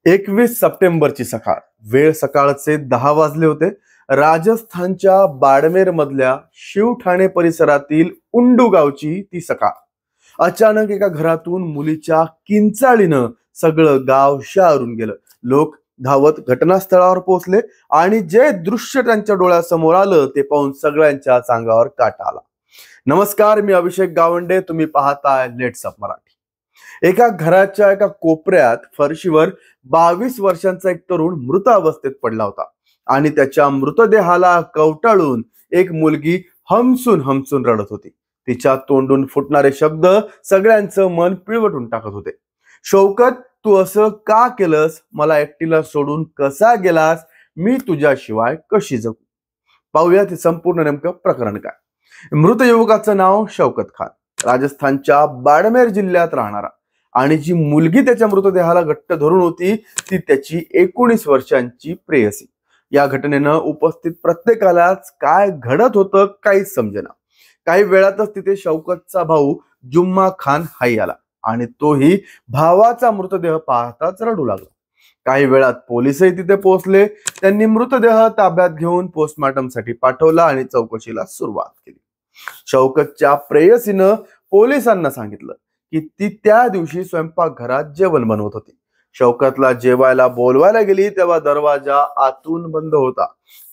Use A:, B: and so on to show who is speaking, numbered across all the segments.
A: 21 सप्टेंबरची सकाळ. वेळ सकाळचे 10 वाजले होते. राजस्थानच्या बाडमेर मधल्या शिवठाणे परिसरातील उंडू गावची ती सकाळ. अचानक एका घरातून मुलीच्या किंचाळीनं सगळं गाव शारून गेलं. लोक धावत घटनास्थळावर पोहोचले आणि जे दृश्य त्यांच्या डोळ्यासमोर आलं ते पाहून सगळ्यांच्याच अंगावर काटा आला. नमस्कार, मी अभिषेक गावंडे. तुम्ही पाहताय लेट्स अप मराठी. एका घराच्या एका कोपऱ्यात फरशीवर 22 वर्षांचा एक तरुण मृत अवस्थेत पडला होता आणि त्याच्या मृतदेहाला कवटाळून एक मुलगी हमसून हमसून रडत होती. तिच्या तोंडून फुटणारे शब्द सगळ्यांचं मन पिळवटून टाकत होते. शौकत, तू असं का केलंस? मला एकटीला सोडून कसा गेलास? मी तुझ्याशिवाय कशी जगू? पाहूया ते संपूर्ण नेमकं प्रकरण काय. मृत युवकाचं नाव शौकत खान, राजस्थानच्या बाडमेर जिल्ह्यात राहणारा, आणि जी मुलगी त्याच्या मृतदेहाला घट्ट धरून होती ती त्याची 19 वर्षांची प्रेयसी. या घटनेनं उपस्थित प्रत्येकालाच काय घडत होतं काहीच समजेना. काही वेळातच तिथे शौकतचा भाऊ जुम्मा खान हाई आला आणि तोही भावाचा मृतदेह पाहताच रडू लागला. काही वेळात पोलिसही तिथे पोहोचले. त्यांनी मृतदेह ताब्यात घेऊन पोस्टमॉर्टमसाठी पाठवला आणि चौकशीला सुरुवात केली. शौकतच्या प्रेयसीनं पोलिसांना सांगितलं की ती त्या दिवशी स्वयंपाकघरात जेवण बनवत होती. शौकतला जेवायला बोलवायला गेली तेव्हा दरवाजा आतून बंद होता.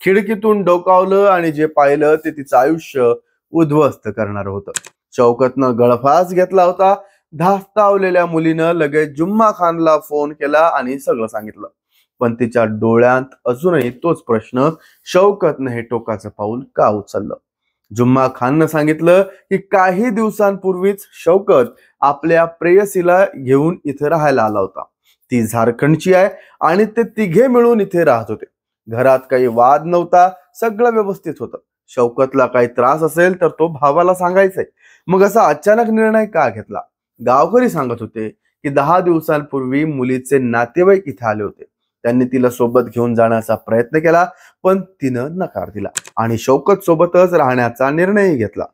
A: खिडकीतून डोकावलं आणि जे पाहिलं ते तिचं आयुष्य उद्ध्वस्त करणार होतं. शौकतनं गळफास घेतला होता. धास्तावलेल्या मुलीनं लगेच जुम्मा खानला फोन केला आणि सगळं सांगितलं. पण तिच्या डोळ्यात अजूनही तोच प्रश्न, शौकतनं हे टोकाचं पाऊल का उचललं? जुम्मा खाननं सांगितलं की काही दिवसांपूर्वीच शौकत आपल्या प्रेयसीला घेऊन इथे राहायला आला होता. ती झारखंडची आहे आणि ते तिघे मिळून इथे राहत होते. घरात काही वाद नव्हता, सगळं व्यवस्थित होतं. शौकतला काही त्रास असेल तर तो भावाला सांगायचंय. मग असा अचानक निर्णय का घेतला? गावकरी सांगत होते की 10 दिवसांपूर्वी मुलीचे नातेवाईक इथे आले होते. त्यांनी तिला सोबत घेऊन जाण्याचा प्रयत्न केला पण तिनं नकार दिला आणि शौकत सोबतच राहण्याचा निर्णय घेतला.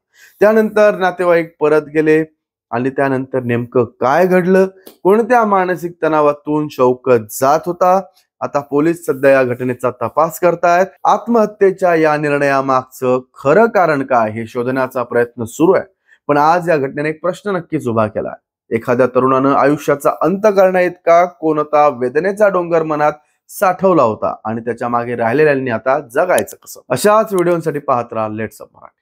A: त्यानंतर नातेवाईक परत गेले आणि त्यानंतर नेमकं काय घडलं? कोणत्या मानसिक तणावातून शौकत जात होता? आता पोलीस सध्या या घटनेचा तपास करतायत. आत्महत्येच्या या निर्णयामागचं खरं कारण काय हे शोधण्याचा प्रयत्न सुरू आहे. पण आज या घटनेने एक प्रश्न नक्कीच उभा केला. एखाद्या तरुणानं आयुष्याचा अंत करण्याइतका कोणता वेदनेचा डोंगर मनात साठवला होता आणि त्याच्या मागे राहिलेल्यांनी आता जगायचं कसं? अशाच व्हिडिओसाठी पाहत राहा लेट्स अप मराठी.